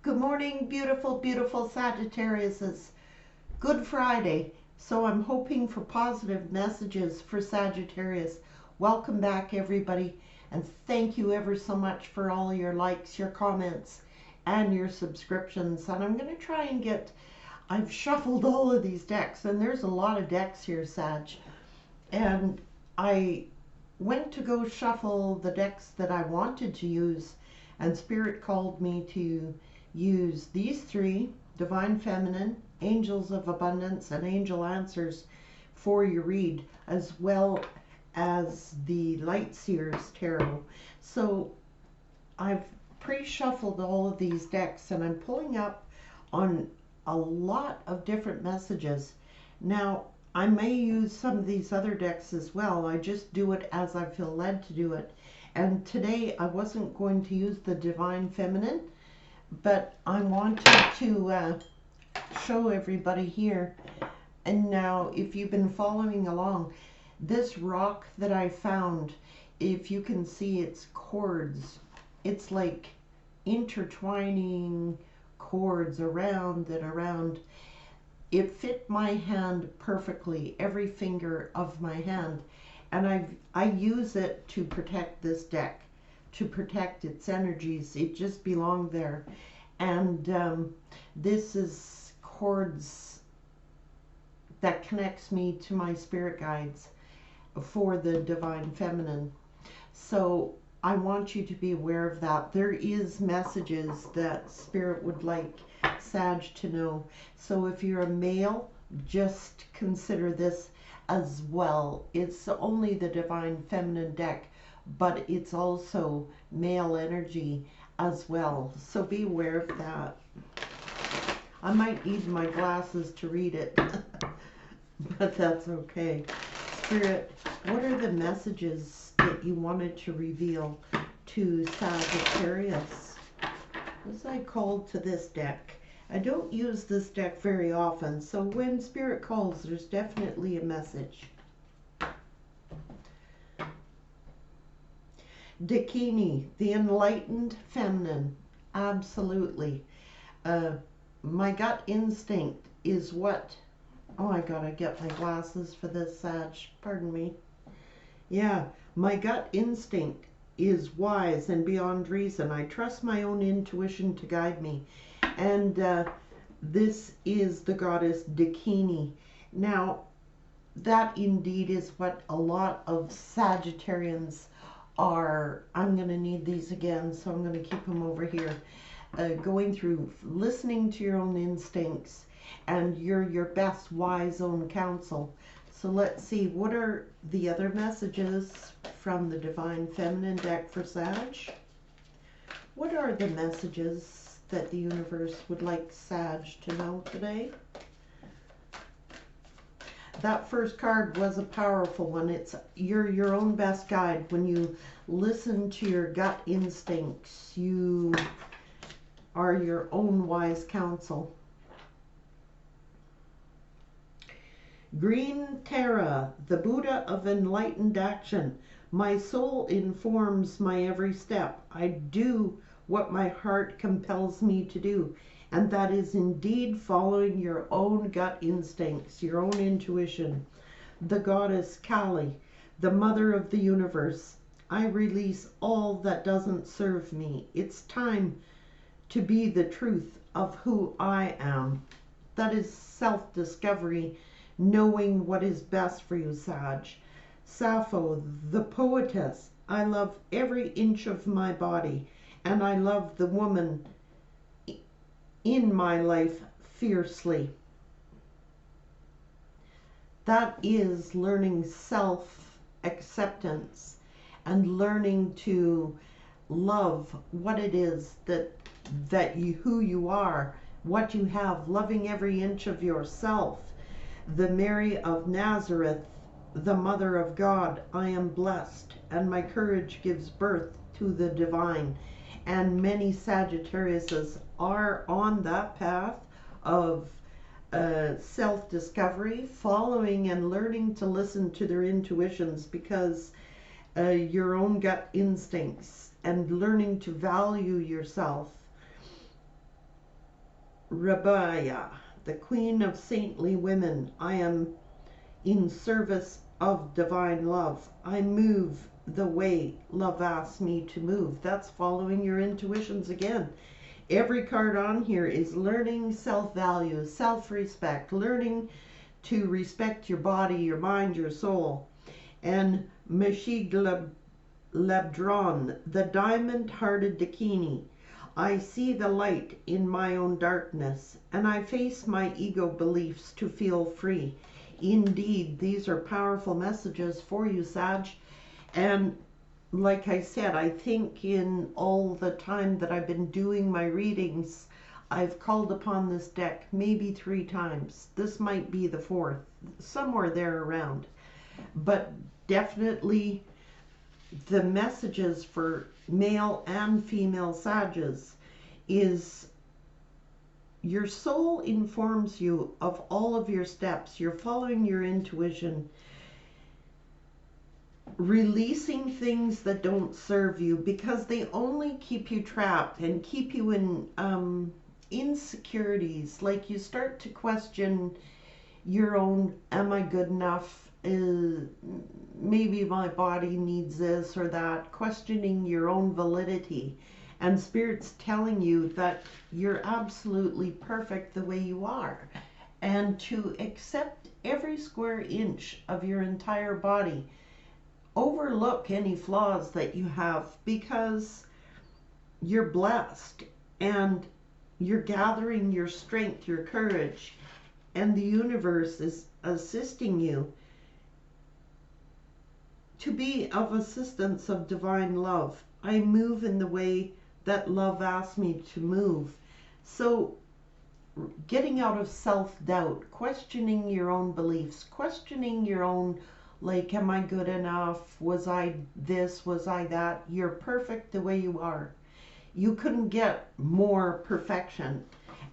Good morning, beautiful, beautiful Sagittariuses. Good Friday. So I'm hoping for positive messages for Sagittarius. Welcome back, everybody. And thank you ever so much for all your likes, your comments, and your subscriptions. And I'm going to try and I've shuffled all of these decks, and there's a lot of decks here, Sag. And I went to go shuffle the decks that I wanted to use, and Spirit called me to use these three: Divine Feminine, Angels of Abundance, and Angel Answers for your read, as well as the Light Seers Tarot. So I've pre-shuffled all of these decks, and I'm pulling up on a lot of different messages. Now, I may use some of these other decks as well. I just do it as I feel led to do it. And today I wasn't going to use the Divine Feminine, but I wanted to show everybody here. And now, if you've been following along, this rock that I found, if you can see its cords, it's like intertwining cords around and around. It fit my hand perfectly, every finger of my hand, and I use it to protect this deck, to protect its energies. It just belonged there. And this is cords that connects me to my spirit guides for the Divine Feminine. So I want you to be aware of that. There is messages that Spirit would like Sag to know. So if you're a male, just consider this as well. It's only the Divine Feminine deck, but it's also male energy as well. So be aware of that. I might need my glasses to read it, but that's okay. Spirit, what are the messages that you wanted to reveal to Sagittarius? Was I called to this deck? I don't use this deck very often, so when Spirit calls, there's definitely a message. Dakini, the enlightened feminine. Absolutely. My gut instinct is what... Oh, I gotta get my glasses for this, Sag. Pardon me. Yeah, my gut instinct is wise and beyond reason. I trust my own intuition to guide me. And this is the goddess Dakini. Now, that indeed is what a lot of Sagittarians are. I'm going to need these again, so I'm going to keep them over here. Going through, listening to your own instincts, and you're your best wise own counsel. So let's see, what are the other messages from the Divine Feminine deck for Sag? What are the messages that the universe would like Sag to know today? That first card was a powerful one. It's you're your own best guide. When you listen to your gut instincts, you are your own wise counsel. Green Terra, the Buddha of enlightened action. My soul informs my every step. I do what my heart compels me to do. And that is indeed following your own gut instincts, your own intuition. The goddess Kali, the mother of the universe. I release all that doesn't serve me. It's time to be the truth of who I am. That is self-discovery, knowing what is best for you, Sag. Sappho, the poetess. I love every inch of my body, and I love the woman in my life fiercely. That is learning self-acceptance and learning to love what it is who you are, what you have, loving every inch of yourself. The Mary of Nazareth, the Mother of God. I am blessed, and my courage gives birth to the divine. And many Sagittariuses are on that path of self-discovery, following and learning to listen to their intuitions, because your own gut instincts and learning to value yourself. Rabbiah, the queen of saintly women. I am in service of divine love. I move the way love asks me to move. That's following your intuitions again. Every card on here is learning self-value, self-respect, learning to respect your body, your mind, your soul. And Meshig Lebdron, the diamond-hearted Dakini. I see the light in my own darkness, and I face my ego beliefs to feel free. Indeed, these are powerful messages for you, Sag. And like I said, I think in all the time that I've been doing my readings, I've called upon this deck maybe 3 times. This might be the 4th, somewhere there around. But definitely the messages for male and female Sages is your soul informs you of all of your steps. You're following your intuition, releasing things that don't serve you because they only keep you trapped and keep you in insecurities. Like you start to question your own, am I good enough? Maybe my body needs this or that, questioning your own validity. And Spirit's telling you that you're absolutely perfect the way you are. And to accept every square inch of your entire body. Overlook any flaws that you have because you're blessed and you're gathering your strength, your courage, and the universe is assisting you to be of assistance of divine love. I move in the way that love asks me to move. So getting out of self-doubt, questioning your own beliefs, questioning your own, like, am I good enough? Was I this? Was I that? You're perfect the way you are. You couldn't get more perfection.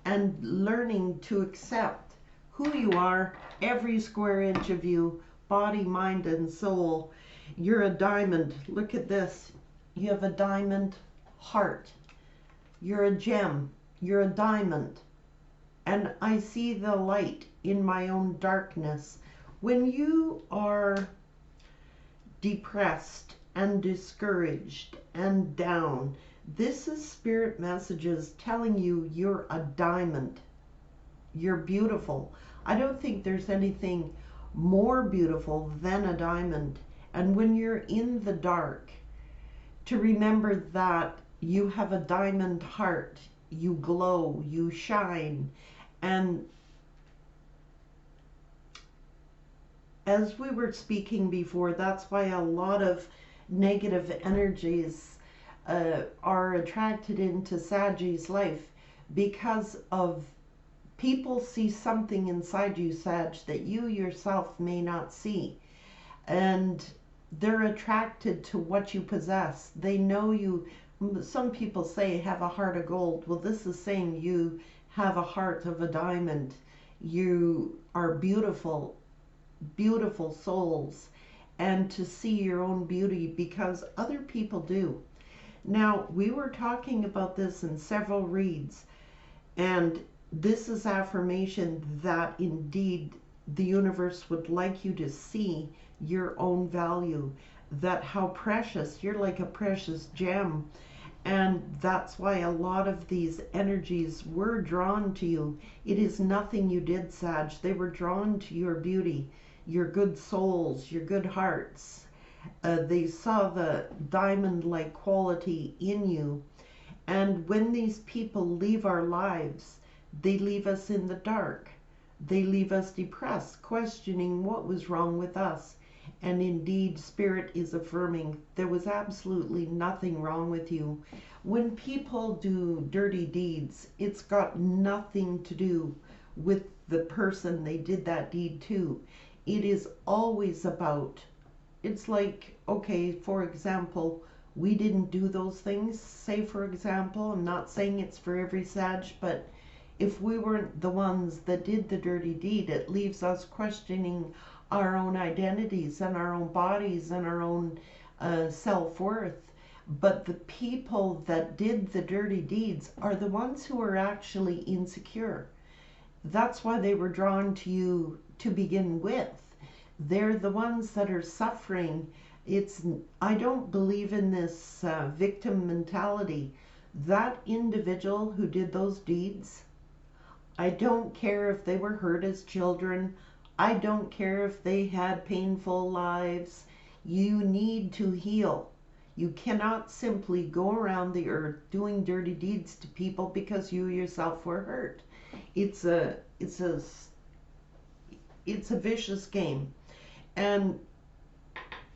And learning to accept who you are, every square inch of you, body, mind, and soul. You're a diamond. Look at this. You have a diamond heart. You're a gem. You're a diamond. And I see the light in my own darkness. When you are depressed and discouraged and down, this is Spirit messages telling you you're a diamond. You're beautiful. I don't think there's anything more beautiful than a diamond. And when you're in the dark, to remember that you have a diamond heart, you glow, you shine. And as we were speaking before, that's why a lot of negative energies are attracted into Sag's life, because of people see something inside you, Sag, that you yourself may not see. And they're attracted to what you possess. They know you. Some people say have a heart of gold. Well, this is saying you have a heart of a diamond. You are beautiful, beautiful souls, and to see your own beauty because other people do. Now, we were talking about this in several reads, and this is affirmation that indeed the universe would like you to see your own value, that how precious, you're like a precious gem. And that's why a lot of these energies were drawn to you. It is nothing you did, Sag. They were drawn to your beauty, your good souls, your good hearts. They saw the diamond-like quality in you. And when these people leave our lives, they leave us in the dark. They leave us depressed, questioning what was wrong with us. And indeed, Spirit is affirming there was absolutely nothing wrong with you. When people do dirty deeds, it's got nothing to do with the person they did that deed to. It is always about, it's like, okay, for example, we didn't do those things. Say, for example, I'm not saying it's for every Sag, but if we weren't the ones that did the dirty deed, it leaves us questioning our own identities and our own bodies and our own self-worth. But the people that did the dirty deeds are the ones who are actually insecure. That's why they were drawn to you to begin with. They're the ones that are suffering. I don't believe in this victim mentality. That individual who did those deeds, I don't care if they were hurt as children. I don't care if they had painful lives. You need to heal. You cannot simply go around the earth doing dirty deeds to people because you yourself were hurt. It's a vicious game. And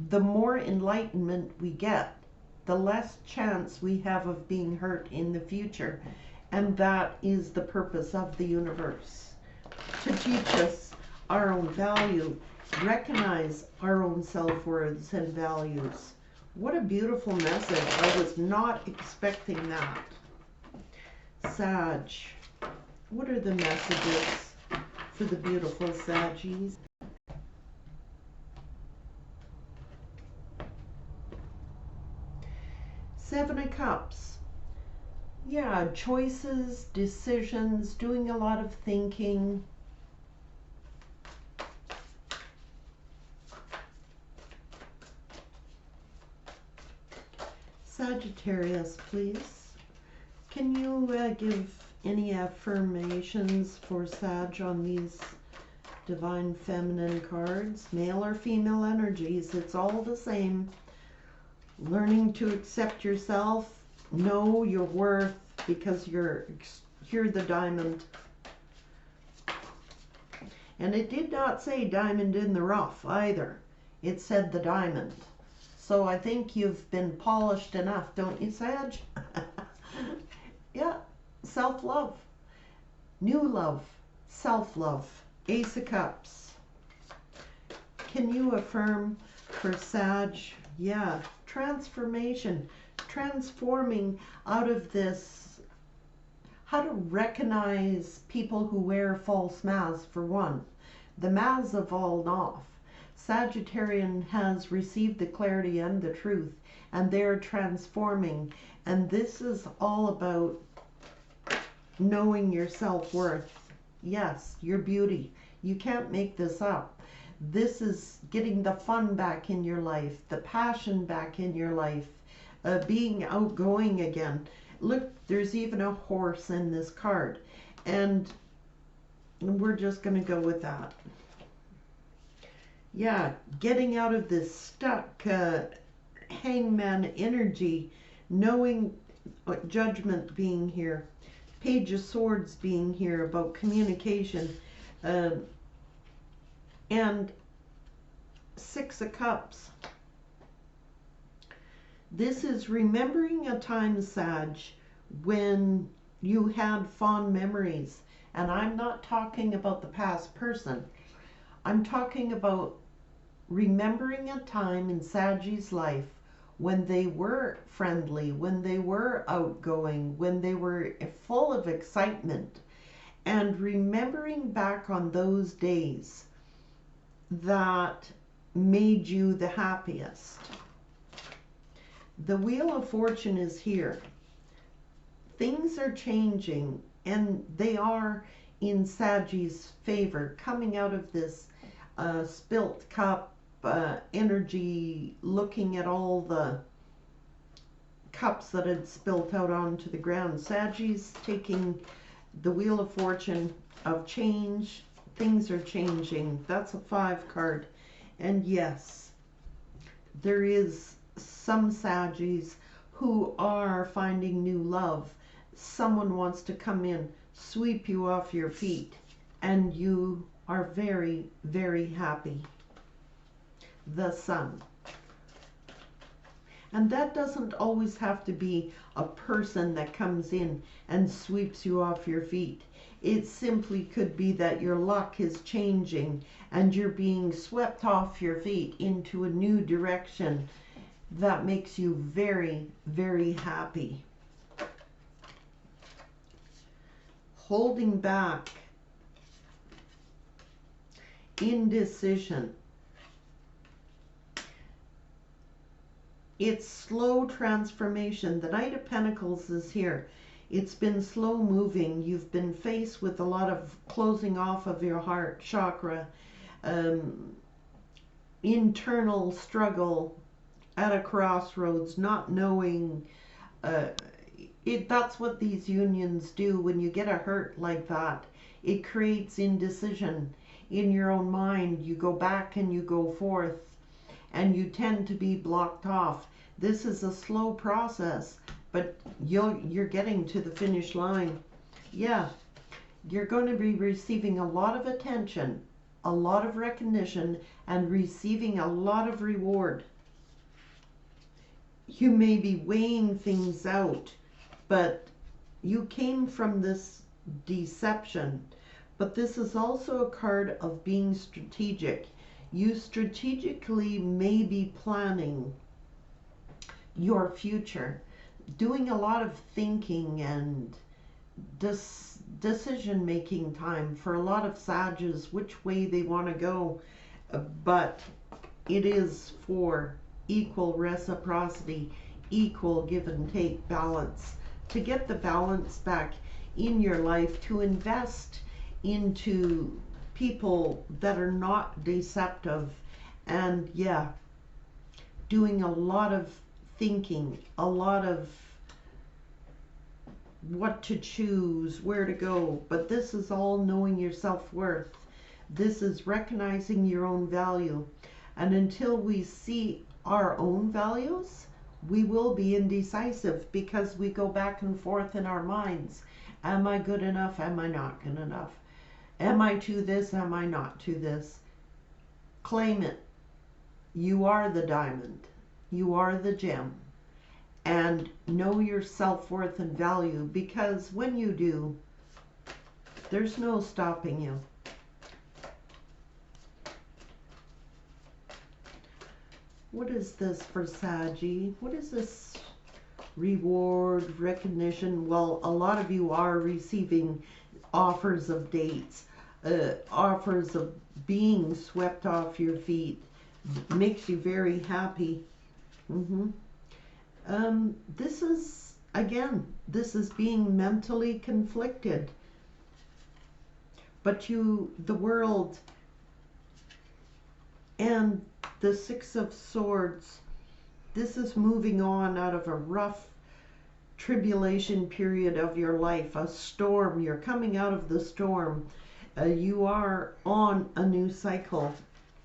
the more enlightenment we get, the less chance we have of being hurt in the future. And that is the purpose of the universe, to teach us our own value, recognize our own self-worths and values. What a beautiful message. I was not expecting that. Sag, what are the messages for the beautiful Saggies? Seven of Cups. Yeah, choices, decisions, doing a lot of thinking. Sagittarius, please. Can you give any affirmations for Sag on these divine feminine cards? Male or female energies, it's all the same. Learning to accept yourself, know your worth, because you're the diamond. And it did not say diamond in the rough either. It said the diamond. So I think you've been polished enough, don't you, Sag? Yeah, self-love, new love, self-love. Ace of Cups. Can you affirm for Sag? Yeah, transformation, transforming out of this. How to recognize people who wear false masks, for one. The masks have fallen off. Sagittarian has received the clarity and the truth, and they're transforming. And this is all about knowing your self-worth. Yes, your beauty. You can't make this up. This is getting the fun back in your life, the passion back in your life, being outgoing again. Look, there's even a horse in this card, and we're just going to go with that. Yeah, getting out of this stuck hangman energy, knowing judgment being here, Page of Swords being here about communication, and Six of Cups. This is remembering a time, Sag, when you had fond memories. And I'm not talking about the past person. I'm talking about remembering a time in Sag's life when they were friendly, when they were outgoing, when they were full of excitement, and remembering back on those days that made you the happiest. The Wheel of Fortune is here. Things are changing, and they are in Sag's favor, coming out of this spilt cup energy, looking at all the cups that had spilt out onto the ground. Sag's taking the Wheel of Fortune of change. Things are changing. That's a 5 card. And yes, there is some Saggies who are finding new love. Someone wants to come in, sweep you off your feet, and you are very, very happy. The Sun. And that doesn't always have to be a person that comes in and sweeps you off your feet. It simply could be that your luck is changing and you're being swept off your feet into a new direction that makes you very, very happy. Holding back, indecision. It's slow transformation. The Knight of Pentacles is here. It's been slow moving. You've been faced with a lot of closing off of your heart chakra, internal struggle at a crossroads, not knowing. That's what these unions do. When you get a hurt like that, it creates indecision in your own mind. You go back and you go forth, and you tend to be blocked off. This is a slow process, but you're getting to the finish line. Yeah, you're going to be receiving a lot of attention, a lot of recognition, and receiving a lot of reward. You may be weighing things out, but you came from this deception. But this is also a card of being strategic. You strategically may be planning your future, doing a lot of thinking and decision making time for a lot of Sages, which way they want to go. But it is for equal reciprocity, equal give and take, balance, to get the balance back in your life, to invest into people that are not deceptive, and yeah, doing a lot of thinking, a lot of what to choose, where to go. But this is all knowing your self-worth. This is recognizing your own value. And until we see our own values, we will be indecisive, because we go back and forth in our minds. Am I good enough? Am I not good enough? Am I to this? Am I not to this? Claim it. You are the diamond. You are the gem. And know your self-worth and value, because when you do, there's no stopping you. What is this for Saggy? What is this? Reward, recognition. Well, a lot of you are receiving offers of dates, offers of being swept off your feet. Makes you very happy. This is, again, this is being mentally conflicted. But the world, and the Six of Swords, this is moving on out of a rough tribulation period of your life, a storm. You're coming out of the storm. You are on a new cycle.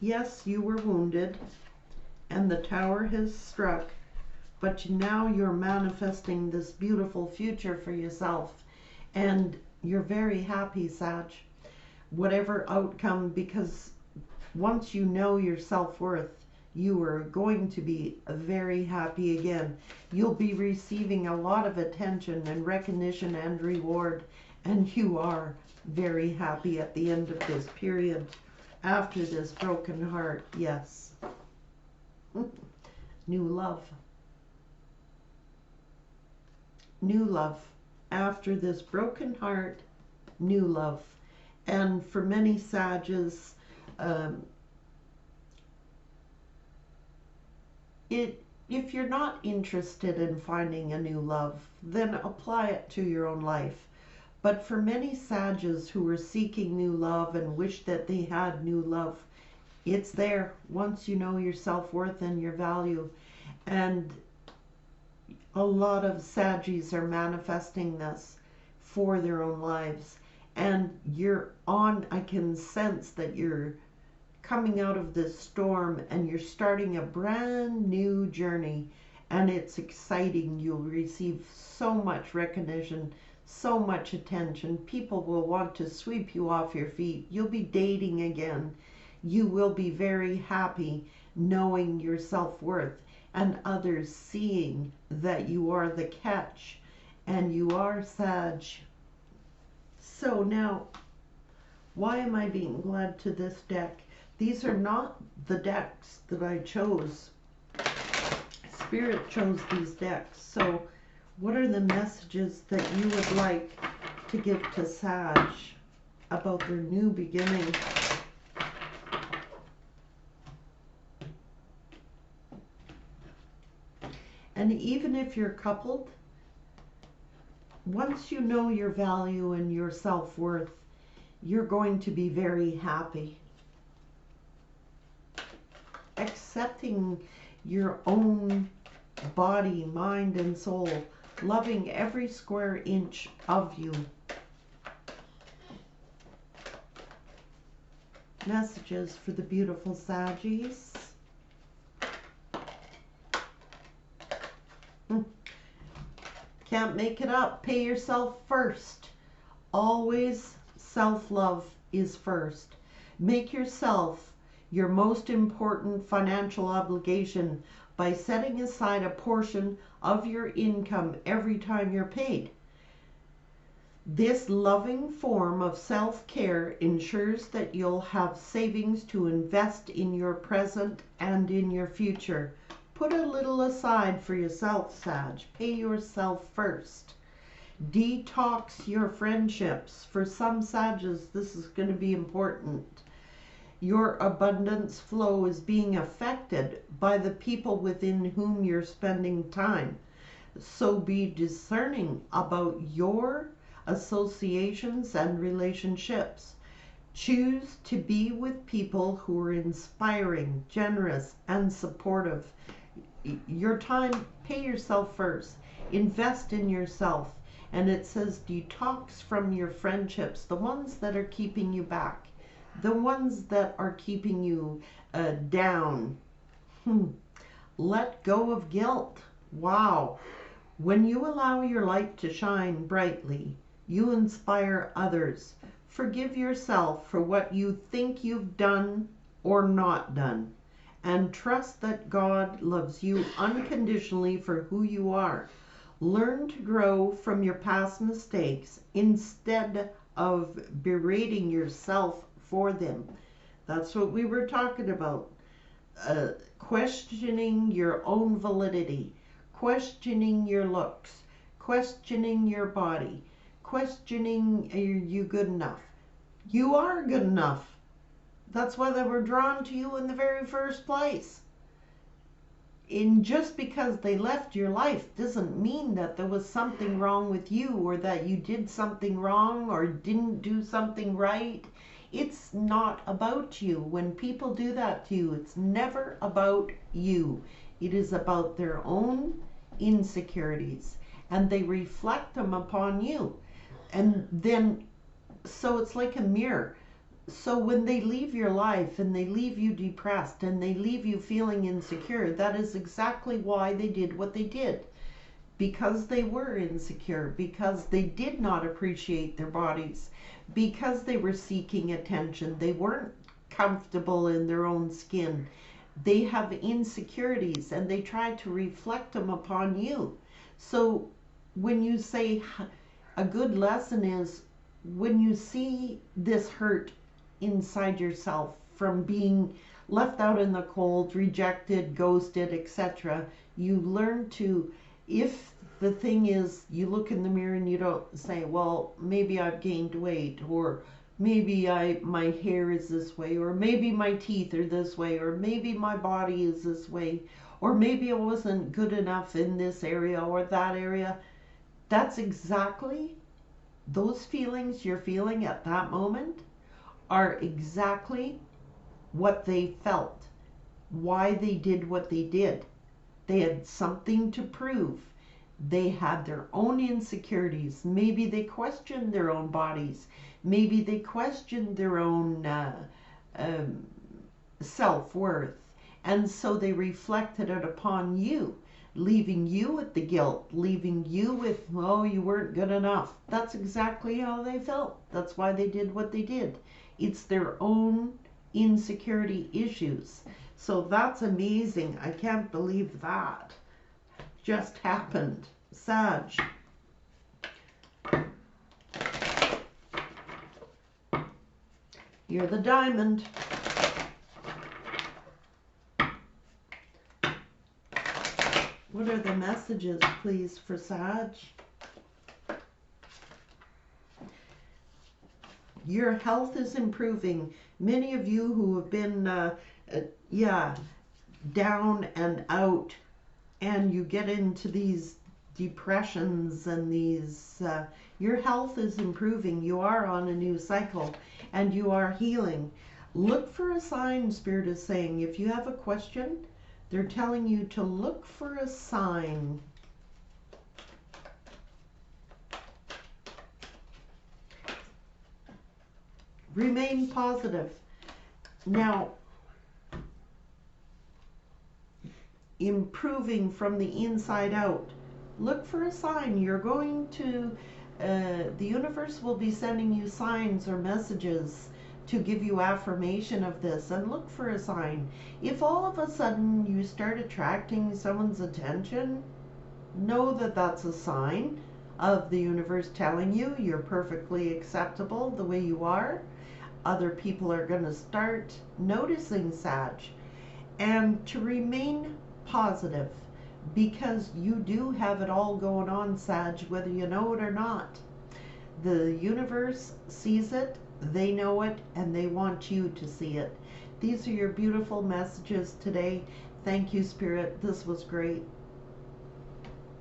Yes, you were wounded, and the tower has struck, but now you're manifesting this beautiful future for yourself, and you're very happy, Sag. Whatever outcome, because once you know your self-worth, you are going to be very happy again. You'll be receiving a lot of attention and recognition and reward, and you are very happy at the end of this period, after this broken heart. Yes. New love. New love. After this broken heart, new love. And for many Sages, if you're not interested in finding a new love, then apply it to your own life. But for many Sages who are seeking new love and wish that they had new love, it's there once you know your self-worth and your value. And a lot of Saggies are manifesting this for their own lives. And I can sense that you're coming out of this storm and you're starting a brand new journey, and it's exciting. You'll receive so much recognition, so much attention. People will want to sweep you off your feet. You'll be dating again. You will be very happy knowing your self-worth, and others seeing that you are the catch and you are Sag. So now, why am I being led to this deck? These are not the decks that I chose. Spirit chose these decks. So what are the messages that you would like to give to Sag about their new beginning? And even if you're coupled, once you know your value and your self-worth, you're going to be very happy. Accepting your own body, mind, and soul, loving every square inch of you. Messages for the beautiful Saggies. Can't make it up. Pay yourself first. Always self-love is first. Make yourself your most important financial obligation by setting aside a portion of your income every time you're paid. This loving form of self-care ensures that you'll have savings to invest in your present and in your future. Put a little aside for yourself, Sag. Pay yourself first. Detox your friendships. For some Sages, this is going to be important. Your abundance flow is being affected by the people within whom you're spending time. So be discerning about your associations and relationships. Choose to be with people who are inspiring, generous, and supportive. Your time, pay yourself first. Invest in yourself. And it says detox from your friendships, the ones that are keeping you back, the ones that are keeping you down. Let go of guilt. Wow. When you allow your light to shine brightly, you inspire others. Forgive yourself for what you think you've done or not done, and trust that God loves you unconditionally for who you are. Learn to grow from your past mistakes instead of berating yourself for them. That's what we were talking about. Questioning your own validity, questioning your looks, questioning your body, questioning, are you good enough? You are good enough. That's why they were drawn to you in the very first place. And just because they left your life doesn't mean that there was something wrong with you, or that you did something wrong or didn't do something right. It's not about you. When people do that to you, it's never about you. It is about their own insecurities, and they reflect them upon you. And then, so it's like a mirror. So when they leave your life and they leave you depressed and they leave you feeling insecure, that is exactly why they did what they did. Because they were insecure, because they did not appreciate their bodies, because they were seeking attention, they weren't comfortable in their own skin. They have insecurities and they try to reflect them upon you. So when you say, a good lesson is, when you see this hurt inside yourself from being left out in the cold, rejected, ghosted, etc., you learn to, if the thing is, you look in the mirror and you don't say, well, maybe I've gained weight, or maybe my hair is this way, or maybe my teeth are this way, or maybe my body is this way, or maybe I wasn't good enough in this area or that area. That's exactly, those feelings you're feeling at that moment are exactly what they felt, why they did what they did. They had something to prove. They had their own insecurities. Maybe they questioned their own bodies. Maybe they questioned their own self-worth. And so they reflected it upon you, leaving you with the guilt, leaving you with, oh, you weren't good enough. That's exactly how they felt. That's why they did what they did. It's their own insecurity issues. So that's amazing. I can't believe that just happened. Sag. You're the diamond. What are the messages, please, for Sag? Your health is improving. Many of you who have been, down and out and you get into these depressions and these, your health is improving. You are on a new cycle and you are healing. Look for a sign, Spirit is saying. If you have a question, they're telling you to look for a sign. Remain positive. Now, improving from the inside out. Look for a sign. You're going to, the universe will be sending you signs or messages to give you affirmation of this, and look for a sign. If all of a sudden you start attracting someone's attention, know that that's a sign of the universe telling you you're perfectly acceptable the way you are. Other people are going to start noticing, Sag, and to remain positive, because you do have it all going on, Sag, whether you know it or not. The universe sees it, they know it, and they want you to see it. These are your beautiful messages today. Thank you, Spirit. This was great.